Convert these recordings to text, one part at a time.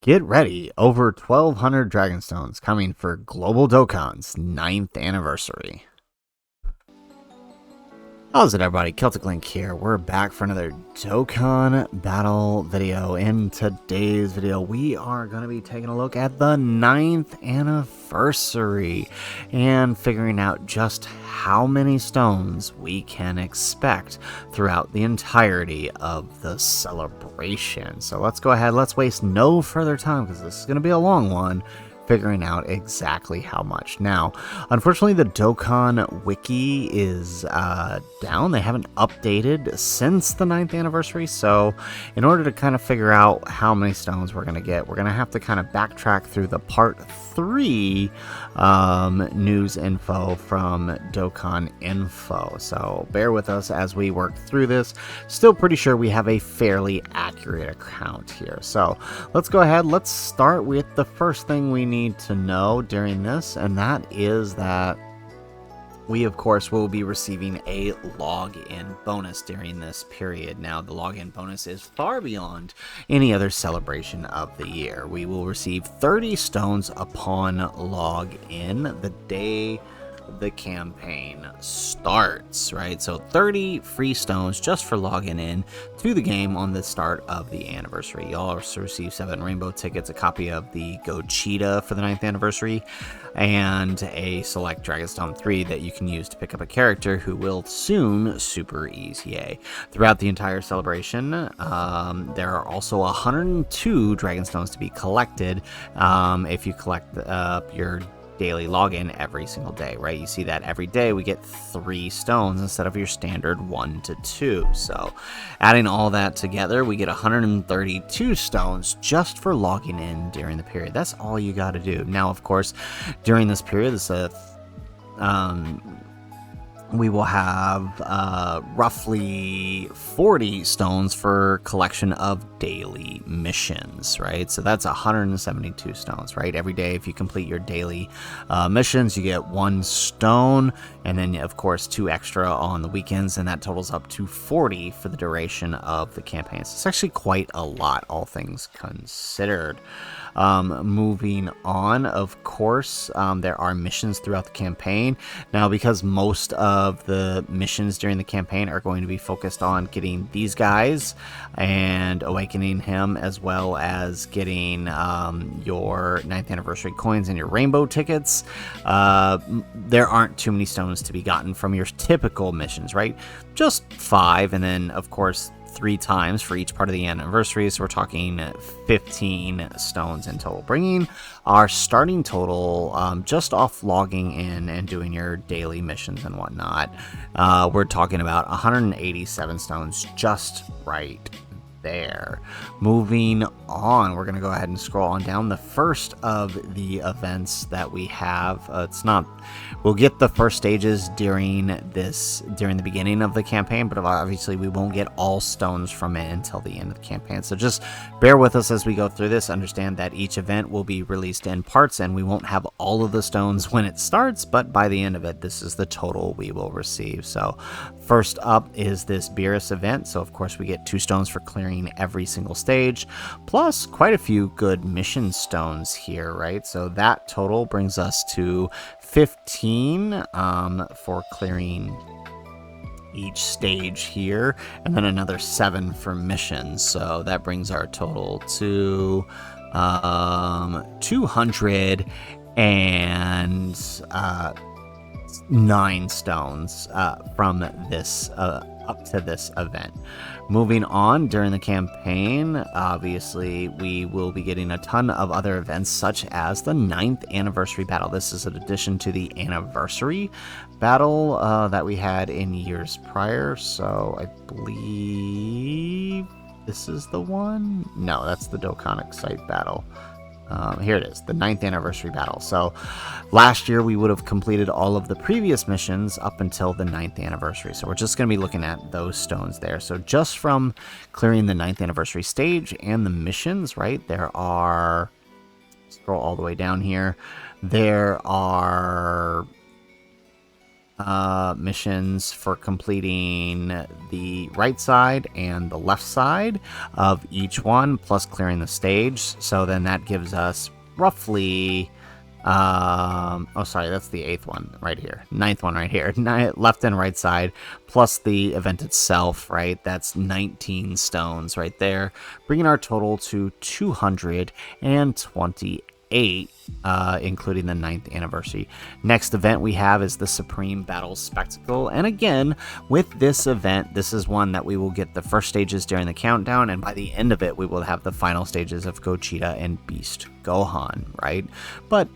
Get ready, over 1,200 Dragonstones coming for Global Dokkan's 9th anniversary. How's it, everybody? Celtic Link here. We're back for another Dokkan battle video. In today's video, we are going to be taking a look at the 9th anniversary and figuring out just how many stones we can expect throughout the entirety of the celebration. So let's go ahead, let's waste no further time because this is going to be a long one, figuring out exactly how much. Now, unfortunately, the Dokkan wiki is down. They haven't updated since the 9th anniversary, so in order to kind of figure out how many stones we're going to get, we're going to have to kind of backtrack through the part 3 news info from Dokkan Info. So bear with us as we work through this. Still pretty sure we have a fairly accurate account here. So let's go ahead. Let's start with the first thing we need to know during this, and that is that we, of course, will be receiving a login bonus during this period. Now, the login bonus is far beyond any other celebration of the year. We will receive 30 stones upon login the day the campaign starts, right? So 30 free stones just for logging in to the game on the start of the anniversary. You'll also receive 7 rainbow tickets, a copy of the Go Cheetah for the 9th anniversary, and a select Dragonstone 3 that you can use to pick up a character who will soon super EZA. Throughout the entire celebration, there are also 102 Dragonstones to be collected if you collect your daily login every single day, right? You see that every day we get 3 stones instead of your standard 1 to 2. So adding all that together, we get 132 stones just for logging in during the period. That's all you got to do. Now, of course, during this period, we will have roughly 40 stones for collection of daily missions, right? So that's 172 stones, right? Every day, if you complete your daily missions, you get 1 stone, and then, of course, 2 extra on the weekends, and that totals up to 40 for the duration of the campaign. So it's actually quite a lot, all things considered. Moving on, of course, there are missions throughout the campaign. Now, because most of the missions during the campaign are going to be focused on getting these guys and awakening him, as well as getting your 9th anniversary coins and your rainbow tickets, there aren't too many stones to be gotten from your typical missions, right? Just 5, and then, of course, 3 times for each part of the anniversary, so we're talking 15 stones in total, bringing our starting total just off logging in and doing your daily missions and whatnot. We're talking about 187 stones just right there. Moving on, we're going to go ahead and scroll on down. The first of the events that we have, we'll get the first stages during the beginning of the campaign, but obviously we won't get all stones from it until the end of the campaign. So just bear with us as we go through this. Understand that each event will be released in parts, and we won't have all of the stones when it starts, but by the end of it, this is the total we will receive. So first up is this Beerus event. So of course we get 2 stones for clearing every single stage, plus quite a few good mission stones here, right? So that total brings us to 15 for clearing each stage here, and then another 7 for missions. So that brings our total to 209 stones from this up to this event. Moving on, during the campaign, obviously we will be getting a ton of other events, such as the 9th anniversary battle. This is an addition to the anniversary battle that we had in years prior. So I believe this is the one. No, that's the Dokkan site battle. Here it is, the 9th anniversary battle. So last year we would have completed all of the previous missions up until the 9th anniversary. So we're just going to be looking at those stones there. So just from clearing the 9th anniversary stage and the missions, right, there are, scroll all the way down here, there are missions for completing the right side and the left side of each one, plus clearing the stage. So then that gives us roughly... oh, sorry, that's the 8th one right here. 9th one right here. Left and right side, plus the event itself, right? That's 19 stones right there, bringing our total to 228, including the 9th anniversary. Next event we have is the Supreme Battle Spectacle. And again, with this event, this is one that we will get the first stages during the countdown, and by the end of it, we will have the final stages of Gogeta and Beast Gohan, right? But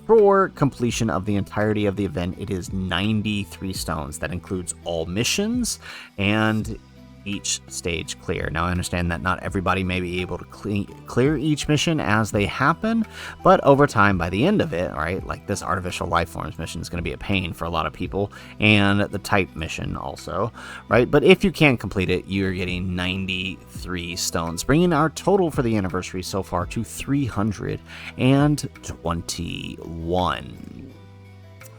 for completion of the entirety of the event, it is 93 stones. That includes all missions and each stage clear. Now, I understand that not everybody may be able to clear each mission as they happen, but over time, by the end of it, right, like this Artificial Life Forms mission is going to be a pain for a lot of people, and the Type mission also, right? But if you can complete it, you're getting 93 stones, bringing our total for the anniversary so far to 321.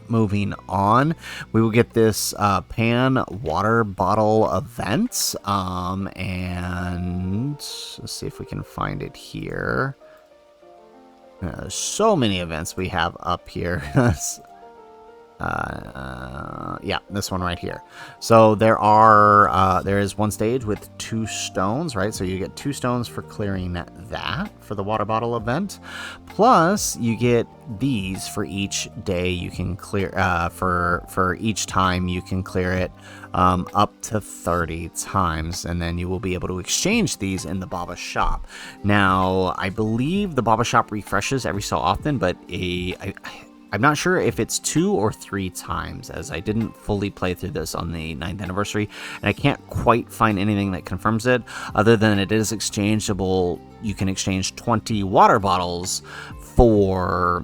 Moving on, we will get this Pan water bottle event, and let's see if we can find it here. So many events we have up here. Yeah, this one right here. So there is one stage with 2 stones, right? So you get 2 stones for clearing that for the water bottle event, plus you get these for each day you can clear, for each time you can clear it, up to 30 times, and then you will be able to exchange these in the Baba shop. Now, I believe the Baba shop refreshes every so often, but I'm not sure if it's 2 or 3 times, as I didn't fully play through this on the 9th anniversary, and I can't quite find anything that confirms it, other than it is exchangeable. You can exchange 20 water bottles for...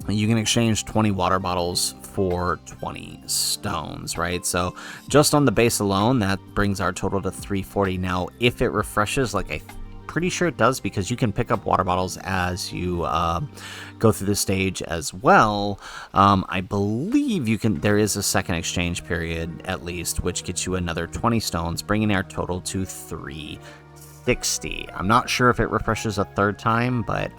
You can exchange 20 water bottles for 20 stones, right? So just on the base alone, that brings our total to 340. Now, if it refreshes, like I'm pretty sure it does, because you can pick up water bottles as you go through the stage as well. I believe you can. There is a second exchange period at least, which gets you another 20 stones, bringing our total to 360. I'm not sure if it refreshes a third time, but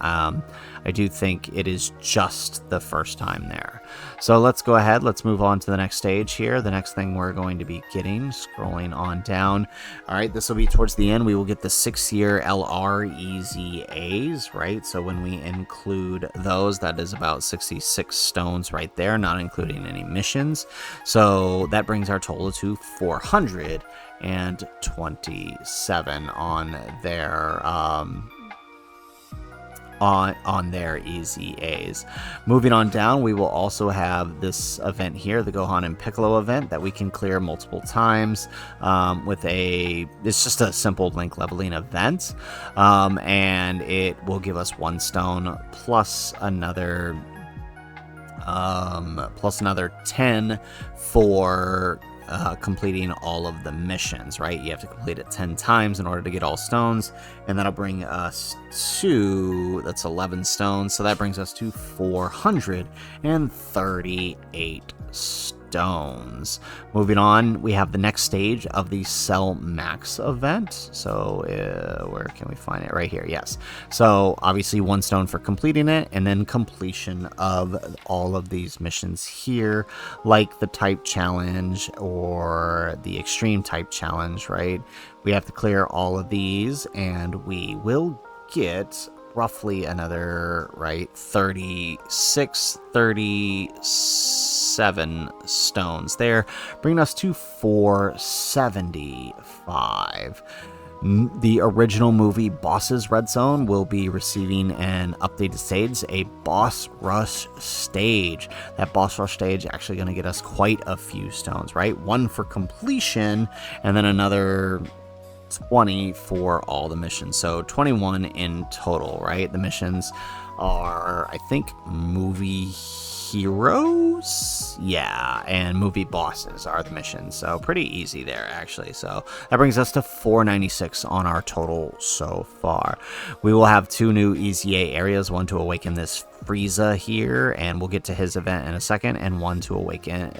I do think it is just the first time there. So let's go ahead. Let's move on to the next stage here. The next thing we're going to be getting, scrolling on down. All right, this will be towards the end. We will get the 6-year LR EZAs, right? So when we include those, that is about 66 stones right there, not including any missions. So that brings our total to 427 on their on their EZAs. Moving on down, we will also have this event here, the Gohan and Piccolo event, that we can clear multiple times it's just a simple link leveling event, and it will give us 1 stone plus another 10 for completing all of the missions, right? You have to complete it 10 times in order to get all stones, and that'll bring us to, that's 11 stones, so that brings us to 438 stones. Moving on, we have the next stage of the Cell Max event. So where can we find it? Right here, yes. So obviously 1 stone for completing it, and then completion of all of these missions here, like the Type Challenge or the Extreme Type Challenge, right? We have to clear all of these, and we will get roughly another, right, 37 stones there, bringing us to 475. The original movie Boss's Red Zone will be receiving an updated stage, a Boss Rush stage. That Boss Rush stage actually going to get us quite a few stones, right? 1 for completion, and then another 20 for all the missions, so 21 in total, right? The missions are, I think, movie heroes, yeah, and movie bosses are the missions, so pretty easy there actually. So that brings us to 496 on our total so far. We will have 2 new EZA areas, one to awaken this Frieza here, and we'll get to his event in a second, and one to awaken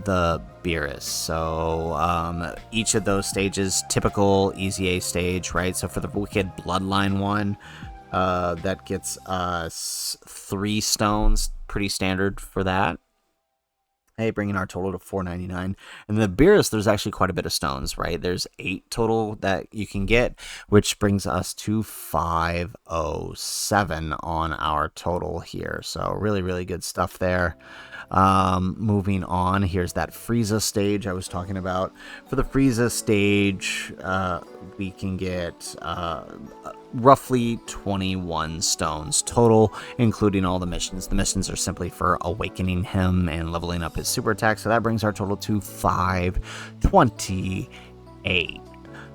the Beerus. So each of those stages, typical EZA stage, right? So for the Wicked Bloodline one, that gets us 3 stones, pretty standard for that. Hey, bringing our total to 499. And the Beerus, there's actually quite a bit of stones, right? There's 8 total that you can get, which brings us to 507 on our total here. So really, really good stuff there. Moving on, here's that Frieza stage I was talking about. For the Frieza stage, we can get roughly 21 stones total, including all the missions. The missions are simply for awakening him and leveling up his super attack, so that brings our total to 528.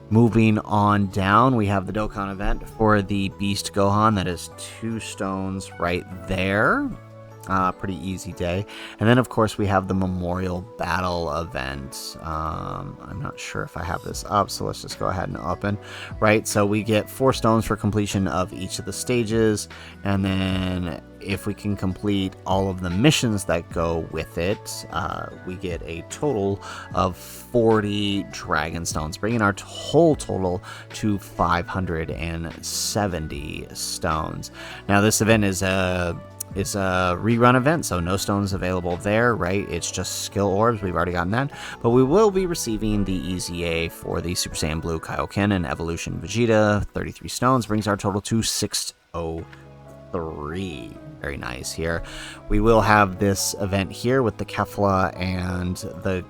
Moving on down, we have the Dokkan event for the Beast Gohan. That is 2 stones right there. Pretty easy day. And then, of course, we have the Memorial Battle event. I'm not sure if I have this up, so let's just go ahead and open. Right, so we get 4 stones for completion of each of the stages, and then if we can complete all of the missions that go with it, we get a total of 40 Dragon Stones, bringing our whole total to 570 stones. Now, this event is a rerun event, so no stones available there, right? It's just skill orbs. We've already gotten that, but we will be receiving the EZA for the Super Saiyan Blue Kaioken and Evolution Vegeta. 33 stones brings our total to 603. Very nice here. We will have this event here with the Kefla and the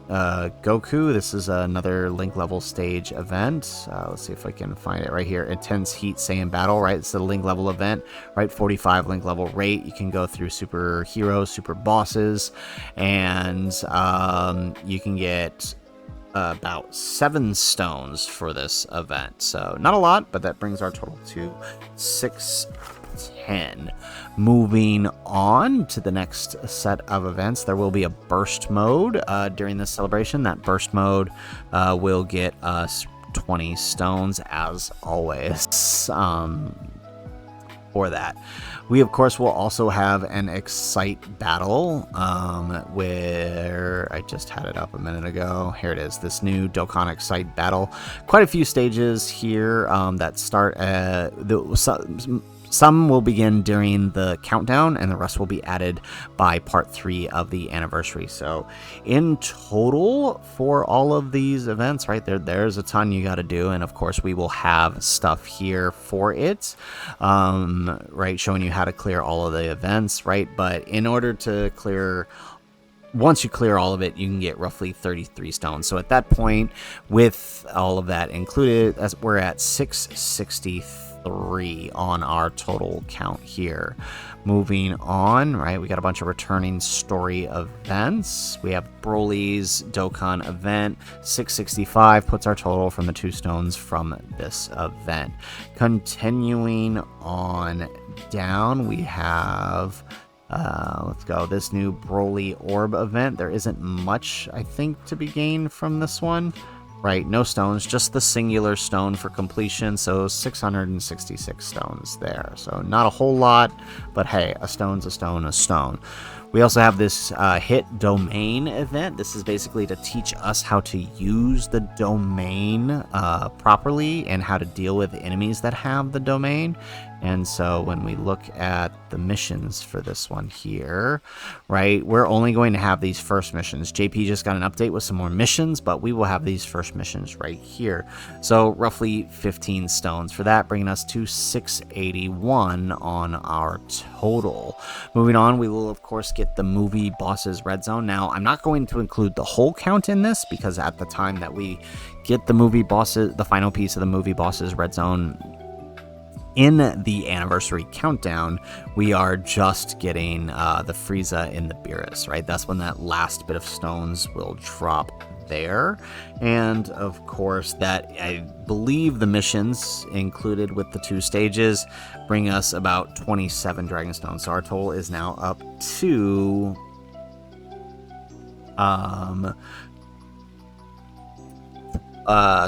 Goku. This is another link level stage event. Let's see if I can find it right here. Intense Heat Saiyan Battle, right? It's the link level event, right? 45 link level rate. You can go through super heroes, super bosses, and you can get about 7 stones for this event. So not a lot, but that brings our total to 610. Moving on to the next set of events, there will be a burst mode during this celebration. That burst mode will get us 20 stones as always for that. We, of course, will also have an Excite battle where I just had it up a minute ago. Here it is, this new Dokkan Excite battle. Quite a few stages here that start some will begin during the countdown, and the rest will be added by part 3 of the anniversary. So in total for all of these events, right, there's a ton you got to do, and of course we will have stuff here for it, right, showing you how to clear all of the events, right? But in order to clear, once you clear all of it, you can get roughly 33 stones. So at that point, with all of that included, as we're at 663 on our total count here. Moving on, right, we got a bunch of returning story events. We have Broly's Dokkan event. 665 puts our total from the 2 stones from this event. Continuing on down, we have let's go, this new Broly Orb event. There isn't much, I think, to be gained from this one. Right, no stones, just the singular stone for completion, so 666 stones there. So not a whole lot, but hey, a stone's a stone, a stone. We also have this hit domain event. This is basically to teach us how to use the domain properly and how to deal with enemies that have the domain. And so when we look at the missions for this one here, right, we're only going to have these first missions. JP just got an update with some more missions, but we will have these first missions right here. So roughly 15 stones for that, bringing us to 681 on our total. Moving on, we will of course get the movie bosses red zone. Now, I'm not going to include the whole count in this because at the time that we get the movie bosses, the final piece of the movie bosses red zone, in the anniversary countdown, we are just getting the Frieza in the Beerus, right? That's when that last bit of stones will drop there. And of course, that I believe the missions included with the 2 stages bring us about 27 Dragonstones. So our total is now up to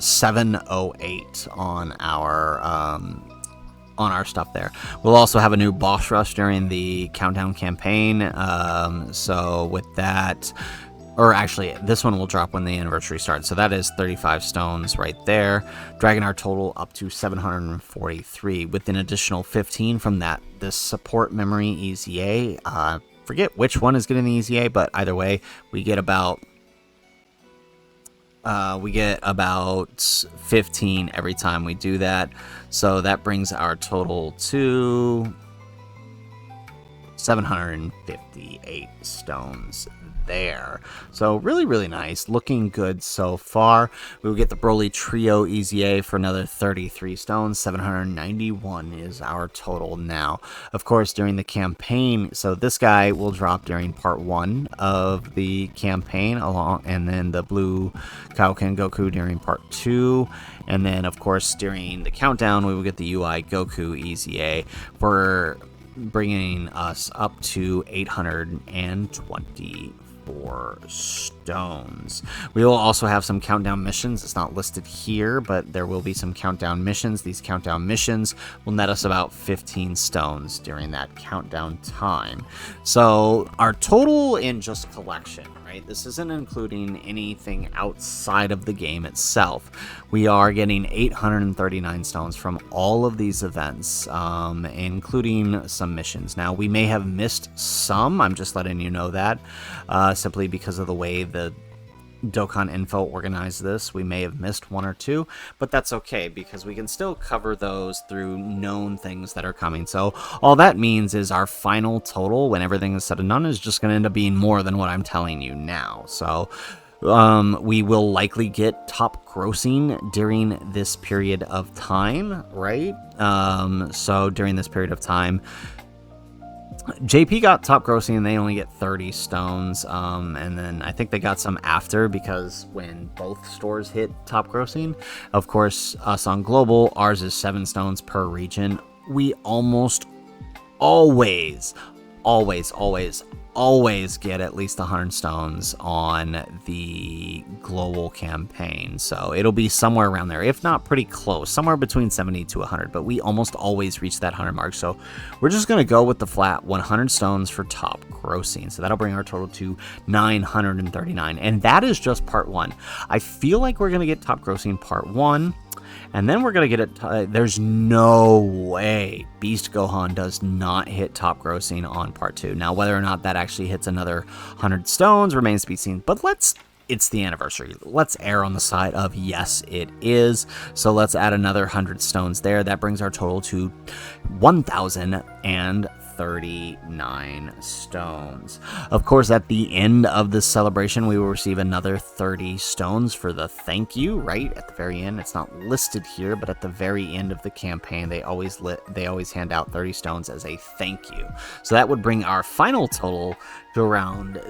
708 on our stuff there. We'll also have a new boss rush during the countdown campaign. So with that, or actually this one will drop when the anniversary starts. So that is 35 stones right there, dragging our total up to 743 with an additional 15 from this support memory EZA. Forget which one is getting the EZA, but either way, we get about 15 every time we do that. So that brings our total to 758 stones there. So really, really nice. Looking good so far. We will get the Broly Trio EZA for another 33 stones. 791 is our total now. Of course, during the campaign, so this guy will drop during part 1 of the campaign, and then the Blue Kaioken Goku during part 2. And then, of course, during the countdown, we will get the UI Goku EZA for bringing us up to 824 stones. We will also have some countdown missions. It's not listed here, but there will be some countdown missions. These countdown missions will net us about 15 stones during that countdown time. So our total in just collection, right? This isn't including anything outside of the game itself. We are getting 839 stones from all of these events, including some missions. Now, we may have missed some. I'm just letting you know that, simply because of the way the Dokkan Info organized this. We may have missed 1 or 2, but that's okay because we can still cover those through known things that are coming. So all that means is our final total, when everything is said and done, is just going to end up being more than what I'm telling you now. So we will likely get top grossing during this period of time, right? So during this period of time, JP got top grossing and they only get 30 stones, and then I think they got some after because when both stores hit top grossing, of course, us on Global, ours is 7 stones per region. We almost always get at least 100 stones on the Global campaign, so it'll be somewhere around there, if not pretty close, somewhere between 70 to 100, but we almost always reach that 100 mark. So we're just going to go with the flat 100 stones for top grossing, so that'll bring our total to 939, and that is just part 1. I feel like we're going to get top grossing part 1, and then we're going to get it. There's no way Beast Gohan does not hit top grossing on part 2. Now, whether or not that actually hits another 100 stones remains to be seen, but it's the anniversary. Let's err on the side of yes, it is. So let's add another 100 stones there. That brings our total to 1,039 stones. Of course, at the end of this celebration, we will receive another 30 stones for the thank you, right? At the very end. It's not listed here, but at the very end of the campaign, they always hand out 30 stones as a thank you. So that would bring our final total to around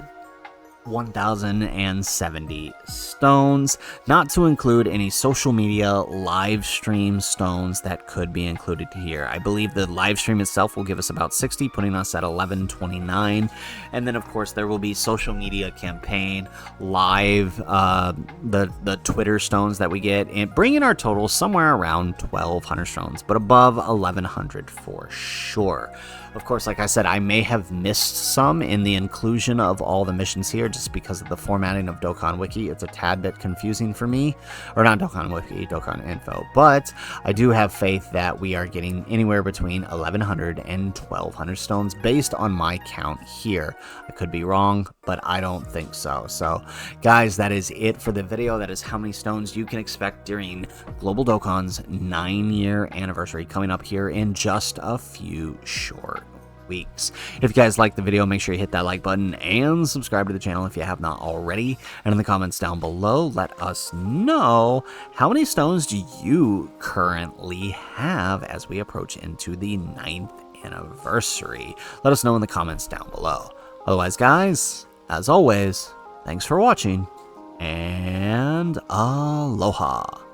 1,070 stones, not to include any social media live stream stones that could be included here. I believe the live stream itself will give us about 60, putting us at 1129, and then of course there will be social media campaign live, the Twitter stones that we get, and bringing our total somewhere around 1,200 stones, but above 1,100 for sure. Of course, like I said, I may have missed some in the inclusion of all the missions here just because of the formatting of Dokkan Wiki. It's a tad bit confusing for me. Or not Dokkan Wiki, Dokkan Info. But I do have faith that we are getting anywhere between 1,100 and 1,200 stones based on my count here. I could be wrong, but I don't think so. So, guys, that is it for the video. That is how many stones you can expect during Global Dokkan's 9-year anniversary coming up here in just a few short weeks. If you guys like the video, make sure you hit that like button and subscribe to the channel if you have not already. And in the comments down below, let us know how many stones do you currently have as we approach into the 9th anniversary. Let us know in the comments down below. Otherwise, guys, as always, thanks for watching, and aloha.